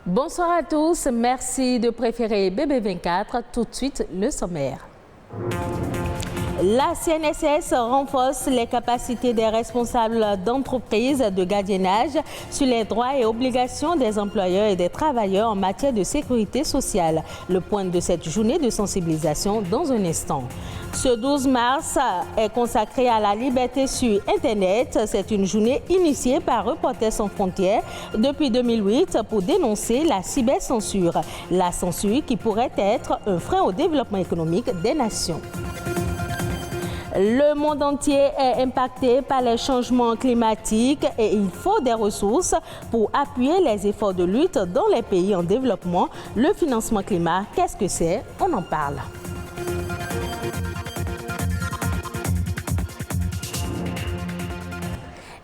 Bonsoir à tous, merci de préférer BB24. Tout de suite, le sommaire. La CNSS renforce les capacités des responsables d'entreprises de gardiennage sur les droits et obligations des employeurs et des travailleurs en matière de sécurité sociale. Le point de cette journée de sensibilisation dans un instant. Ce 12 mars est consacré à la liberté sur Internet. C'est une journée initiée par Reporters sans frontières depuis 2008 pour dénoncer la cybercensure. La censure qui pourrait être un frein au développement économique des nations. Le monde entier est impacté par les changements climatiques et il faut des ressources pour appuyer les efforts de lutte dans les pays en développement. Le financement climat, qu'est-ce que c'est? On en parle.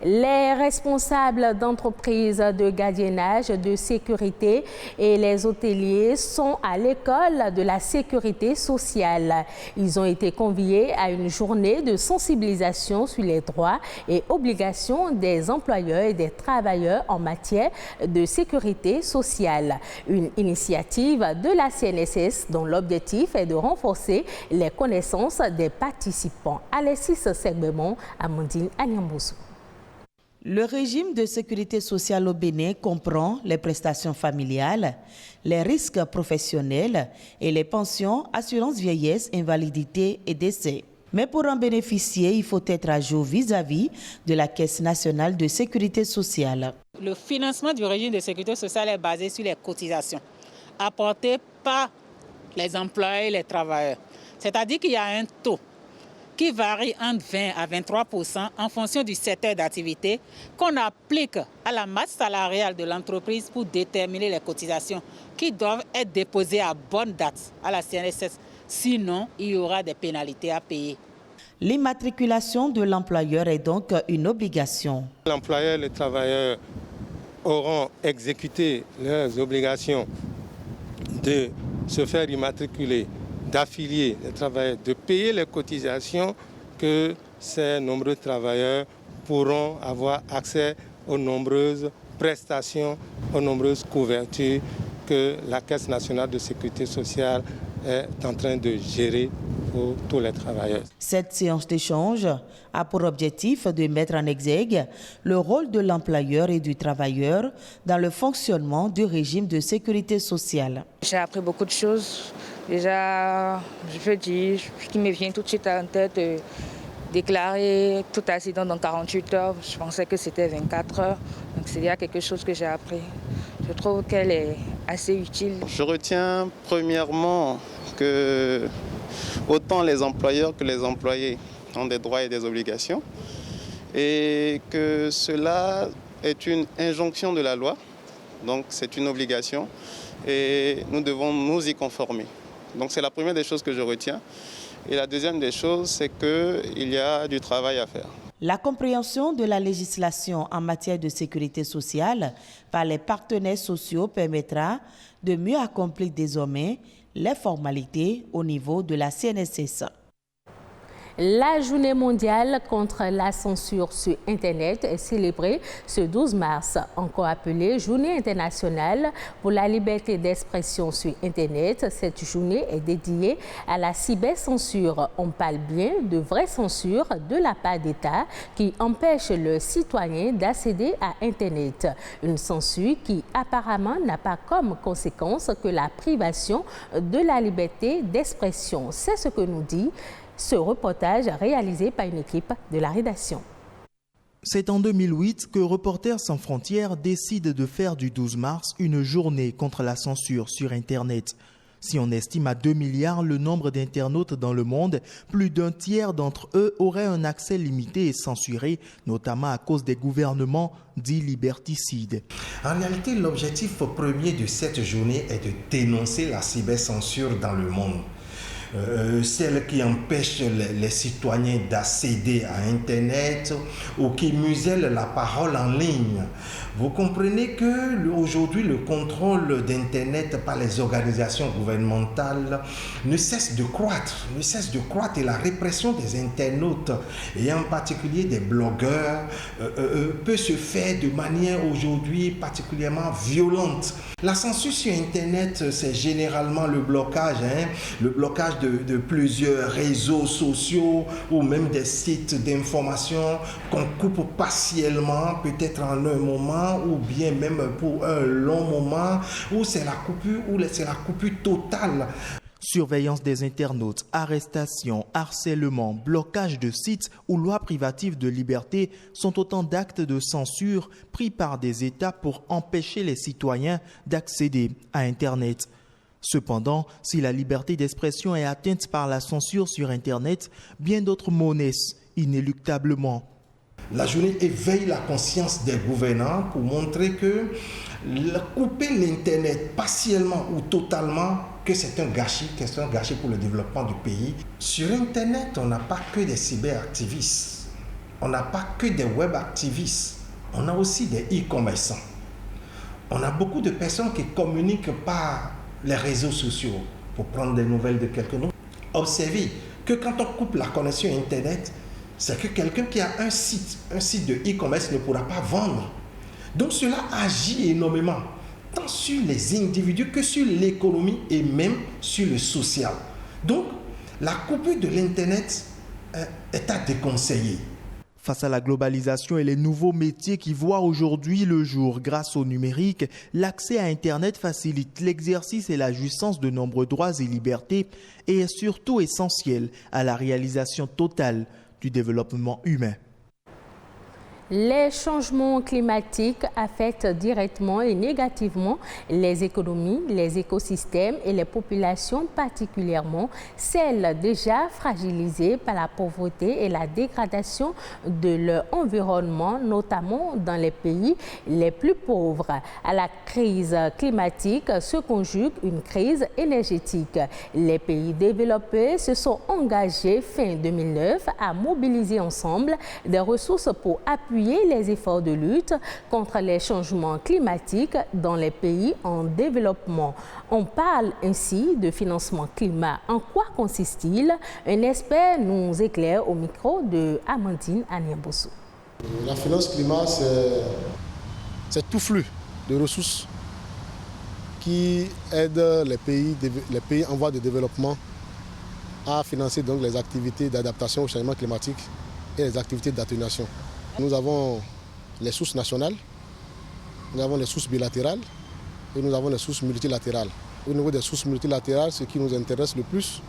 Les responsables d'entreprises de gardiennage, de sécurité et les hôteliers sont à l'école de la sécurité sociale. Ils ont été conviés à une journée de sensibilisation sur les droits et obligations des employeurs et des travailleurs en matière de sécurité sociale. Une initiative de la CNSS dont l'objectif est de renforcer les connaissances des participants. Alexis Segbemon, Amandine Anyamboussou. Le régime de sécurité sociale au Bénin comprend les prestations familiales, les risques professionnels et les pensions, assurance vieillesse, invalidité et décès. Mais pour en bénéficier, il faut être à jour vis-à-vis de la Caisse nationale de sécurité sociale. Le financement du régime de sécurité sociale est basé sur les cotisations apportées par les employeurs et les travailleurs. C'est-à-dire qu'il y a un taux qui varie entre 20 à 23% en fonction du secteur d'activité qu'on applique à la masse salariale de l'entreprise pour déterminer les cotisations qui doivent être déposées à bonne date à la CNSS. Sinon, il y aura des pénalités à payer. L'immatriculation de l'employeur est donc une obligation. L'employeur et les travailleurs auront exécuté leurs obligations de se faire immatriculer, d'affilier les travailleurs, de payer les cotisations que ces nombreux travailleurs pourront avoir accès aux nombreuses prestations, aux nombreuses couvertures que la Caisse nationale de sécurité sociale est en train de gérer pour tous les travailleurs. Cette séance d'échange a pour objectif de mettre en exergue le rôle de l'employeur et du travailleur dans le fonctionnement du régime de sécurité sociale. J'ai appris beaucoup de choses. Déjà, je veux dire, ce qui me vient tout de suite en tête, déclarer tout accident dans 48 heures. Je pensais que c'était 24 heures. Donc c'est déjà quelque chose que j'ai appris. Je trouve qu'elle est assez utile. Je retiens premièrement que autant les employeurs que les employés ont des droits et des obligations et que cela est une injonction de la loi, donc c'est une obligation et nous devons nous y conformer. Donc c'est la première des choses que je retiens. Et la deuxième des choses, c'est qu'il y a du travail à faire. La compréhension de la législation en matière de sécurité sociale par les partenaires sociaux permettra de mieux accomplir désormais les formalités au niveau de la CNSS. La journée mondiale contre la censure sur Internet est célébrée ce 12 mars, encore appelée Journée internationale pour la liberté d'expression sur Internet. Cette journée est dédiée à la cybercensure. On parle bien de vraie censure de la part d'État qui empêche le citoyen d'accéder à Internet. Une censure qui apparemment n'a pas comme conséquence que la privation de la liberté d'expression. C'est ce que nous dit ce reportage réalisé par une équipe de la rédaction. C'est en 2008 que Reporters sans frontières décide de faire du 12 mars une journée contre la censure sur Internet. Si on estime à 2 milliards le nombre d'internautes dans le monde, plus d'un tiers d'entre eux auraient un accès limité et censuré, notamment à cause des gouvernements dits liberticides. En réalité, l'objectif premier de cette journée est de dénoncer la cybercensure dans le monde. celles qui empêchent les citoyens d'accéder à Internet ou qui musellent la parole en ligne. Vous comprenez que aujourd'hui le contrôle d'Internet par les organisations gouvernementales ne cesse de croître, et la répression des internautes et en particulier des blogueurs peut se faire de manière aujourd'hui particulièrement violente. La censure sur Internet, c'est généralement le blocage de plusieurs réseaux sociaux ou même des sites d'information qu'on coupe partiellement, peut-être en un moment ou bien même pour un long moment, où c'est la coupure totale. Surveillance des internautes, arrestations, harcèlement, blocage de sites ou lois privatives de liberté sont autant d'actes de censure pris par des États pour empêcher les citoyens d'accéder à Internet. Cependant, si la liberté d'expression est atteinte par la censure sur Internet, bien d'autres mots naissent inéluctablement. La journée éveille la conscience des gouvernants pour montrer que couper l'Internet partiellement ou totalement, que c'est un gâchis pour le développement du pays. Sur Internet, on n'a pas que des cyberactivistes, on n'a pas que des web-activistes, on a aussi des e-commerçants. On a beaucoup de personnes qui communiquent par les réseaux sociaux pour prendre des nouvelles de quelqu'un d'autre. Observez que quand on coupe la connexion Internet, c'est que quelqu'un qui a un site de e-commerce ne pourra pas vendre. Donc cela agit énormément, tant sur les individus que sur l'économie et même sur le social. Donc la coupure de l'Internet est à déconseiller. Face à la globalisation et les nouveaux métiers qui voient aujourd'hui le jour grâce au numérique, l'accès à Internet facilite l'exercice et la jouissance de nombreux droits et libertés et est surtout essentiel à la réalisation totale du développement humain. Les changements climatiques affectent directement et négativement les économies, les écosystèmes et les populations, particulièrement celles déjà fragilisées par la pauvreté et la dégradation de leur environnement, notamment dans les pays les plus pauvres. À la crise climatique se conjugue une crise énergétique. Les pays développés se sont engagés fin 2009 à mobiliser ensemble des ressources pour appuyer les efforts de lutte contre les changements climatiques dans les pays en développement. On parle ainsi de financement climat. En quoi consiste-t-il? Un expert nous éclaire au micro de Amandine Aniambossou. La finance climat, c'est tout flux de ressources qui aide les pays en voie de développement à financer donc les activités d'adaptation au changement climatique et les activités d'atténuation. Nous avons les sources nationales, nous avons les sources bilatérales et nous avons les sources multilatérales. Au niveau des sources multilatérales, ce qui nous intéresse le plus,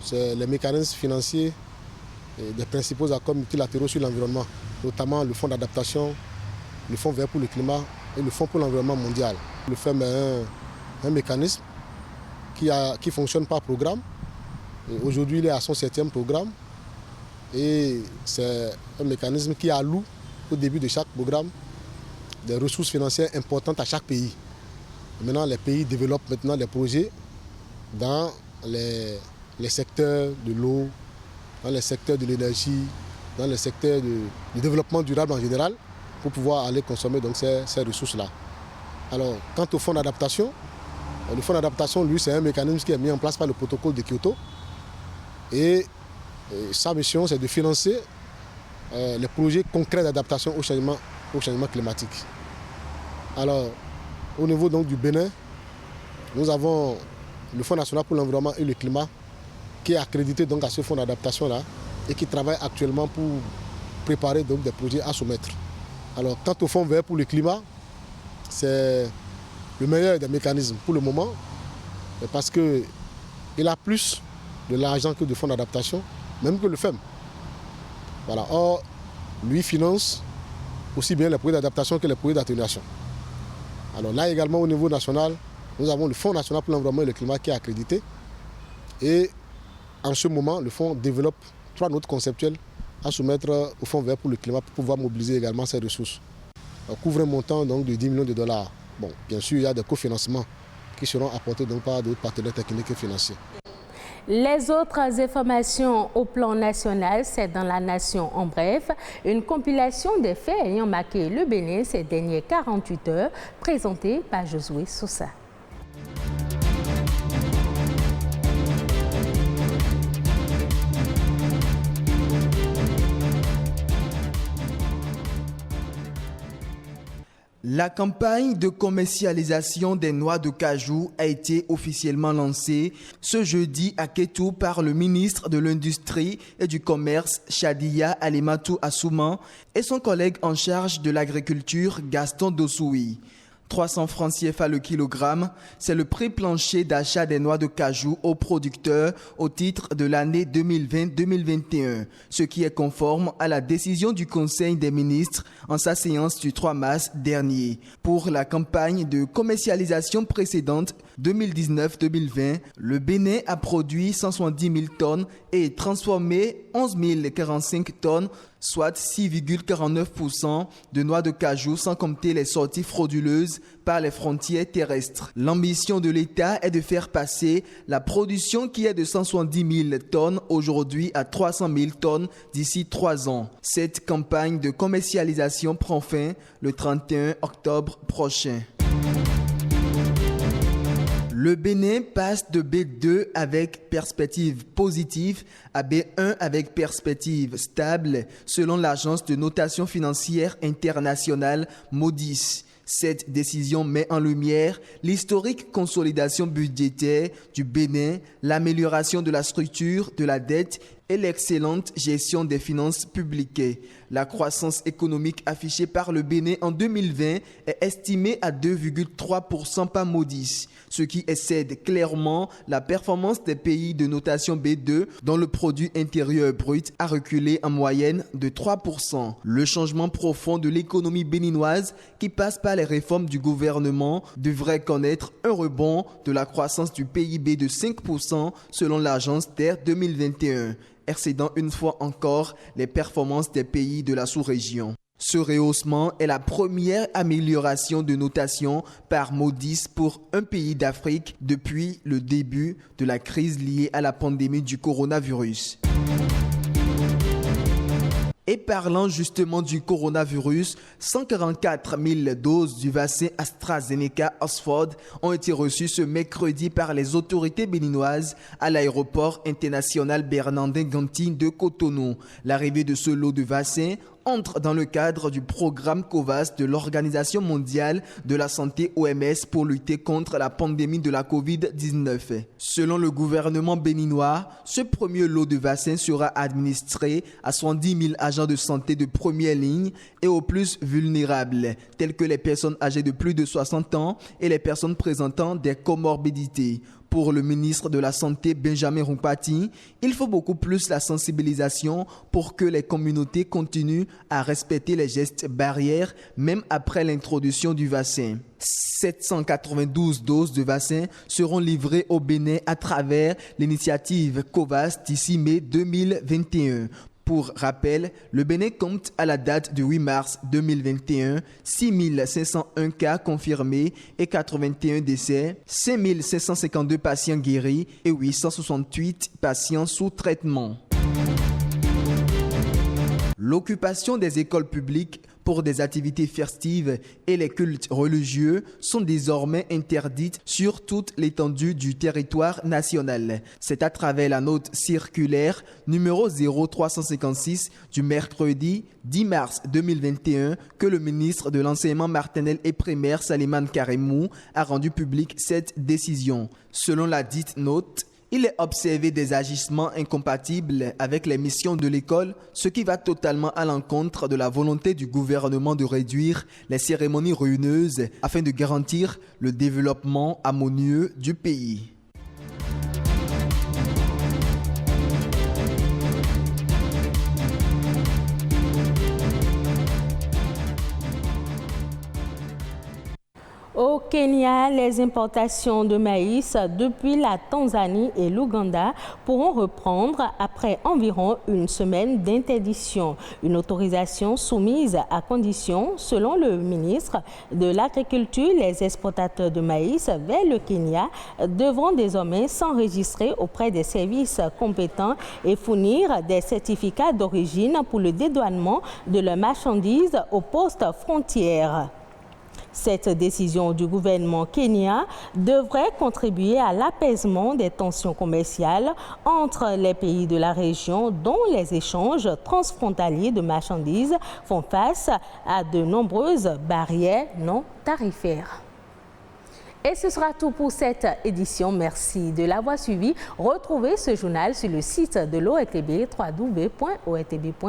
c'est les mécanismes financiers et des principaux accords multilatéraux sur l'environnement, notamment le fonds d'adaptation, le fonds vert pour le climat et le fonds pour l'environnement mondial. Le FEM est un mécanisme qui fonctionne par programme. Aujourd'hui, il est à son 7e programme. Et c'est un mécanisme qui alloue au début de chaque programme des ressources financières importantes à chaque pays. Et maintenant, les pays développent maintenant des projets dans les secteurs de l'eau, dans les secteurs de l'énergie, dans les secteurs du développement durable en général, pour pouvoir aller consommer donc ces ressources-là. Alors, quant au fonds d'adaptation, le fonds d'adaptation, lui, c'est un mécanisme qui est mis en place par le protocole de Kyoto. Et sa mission, c'est de financer les projets concrets d'adaptation au changement climatique. Alors, au niveau donc du Bénin, nous avons le Fonds national pour l'environnement et le climat qui est accrédité donc à ce fonds d'adaptation-là et qui travaille actuellement pour préparer donc des projets à soumettre. Alors, quant au Fonds vert pour le climat, c'est le meilleur des mécanismes pour le moment parce qu'il a plus de l'argent que de fonds d'adaptation, même que le FEM. Voilà. Or, lui finance aussi bien les projets d'adaptation que les projets d'atténuation. Alors là également au niveau national, nous avons le Fonds national pour l'environnement et le climat qui est accrédité. Et en ce moment, le Fonds développe 3 notes conceptuelles à soumettre au Fonds vert pour le climat pour pouvoir mobiliser également ces ressources. On couvre un montant donc, de 10 millions de dollars. Bon, bien sûr, il y a des cofinancements qui seront apportés donc, par d'autres partenaires techniques et financiers. Les autres informations au plan national, c'est dans la nation en bref. Une compilation des faits ayant marqué le Bénin ces dernières 48 heures, présentée par Josué Sosa. La campagne de commercialisation des noix de cajou a été officiellement lancée ce jeudi à Kétou par le ministre de l'Industrie et du Commerce, Chadiya Alimatou Assouman, et son collègue en charge de l'agriculture, Gaston Dossoui. 300 francs CFA le kilogramme, c'est le prix plancher d'achat des noix de cajou aux producteurs au titre de l'année 2020-2021, ce qui est conforme à la décision du Conseil des ministres en sa séance du 3 mars dernier. Pour la campagne de commercialisation précédente 2019-2020, le Bénin a produit 170 000 tonnes et transformé 11 045 tonnes, soit 6,49% de noix de cajou, sans compter les sorties frauduleuses par les frontières terrestres. L'ambition de l'État est de faire passer la production qui est de 170 000 tonnes aujourd'hui à 300 000 tonnes d'ici 3 ans. Cette campagne de commercialisation prend fin le 31 octobre prochain. Le Bénin passe de B2 avec perspective positive à B1 avec perspective stable, selon l'agence de notation financière internationale Moody's. Cette décision met en lumière l'historique consolidation budgétaire du Bénin, l'amélioration de la structure de la dette et l'excellente gestion des finances publiques. La croissance économique affichée par le Bénin en 2020 est estimée à 2,3% par Moody's, ce qui excède clairement la performance des pays de notation B2 dont le produit intérieur brut a reculé en moyenne de 3%. Le changement profond de l'économie béninoise qui passe par les réformes du gouvernement devrait connaître un rebond de la croissance du PIB de 5% selon l'agence TER 2021. Excédant une fois encore les performances des pays de la sous-région. Ce rehaussement est la première amélioration de notation par Moody's pour un pays d'Afrique depuis le début de la crise liée à la pandémie du coronavirus. Et parlant justement du coronavirus, 144 000 doses du vaccin AstraZeneca Oxford ont été reçues ce mercredi par les autorités béninoises à l'aéroport international Bernardin Ganti de Cotonou. L'arrivée de ce lot de vaccins entre dans le cadre du programme COVAX de l'Organisation mondiale de la santé OMS pour lutter contre la pandémie de la COVID-19. Selon le gouvernement béninois, ce premier lot de vaccins sera administré à 70 000 agents de santé de première ligne et aux plus vulnérables, tels que les personnes âgées de plus de 60 ans et les personnes présentant des comorbidités. Pour le ministre de la Santé, Benjamin Rumpati, il faut beaucoup plus la sensibilisation pour que les communautés continuent à respecter les gestes barrières, même après l'introduction du vaccin. 792 doses de vaccin seront livrées au Bénin à travers l'initiative COVAX d'ici mai 2021. Pour rappel, le Bénin compte à la date du 8 mars 2021 6 501 cas confirmés et 81 décès, 5 552 patients guéris et 868 patients sous traitement. L'occupation des écoles publiques pour des activités festives et les cultes religieux sont désormais interdites sur toute l'étendue du territoire national. C'est à travers la note circulaire numéro 0356 du mercredi 10 mars 2021 que le ministre de l'Enseignement maternel et primaire Saliman Karemou a rendu publique cette décision. Selon la dite note, il est observé des agissements incompatibles avec les missions de l'école, ce qui va totalement à l'encontre de la volonté du gouvernement de réduire les cérémonies ruineuses afin de garantir le développement harmonieux du pays. Ok, Kenya, les importations de maïs depuis la Tanzanie et l'Ouganda pourront reprendre après environ une semaine d'interdiction. Une autorisation soumise à condition. Selon le ministre de l'Agriculture, les exportateurs de maïs vers le Kenya devront désormais s'enregistrer auprès des services compétents et fournir des certificats d'origine pour le dédouanement de leurs marchandises aux postes frontières. Cette décision du gouvernement kenyan devrait contribuer à l'apaisement des tensions commerciales entre les pays de la région dont les échanges transfrontaliers de marchandises font face à de nombreuses barrières non tarifaires. Et ce sera tout pour cette édition. Merci de l'avoir suivi. Retrouvez ce journal sur le site de l'ORTB, www.ortb.bj.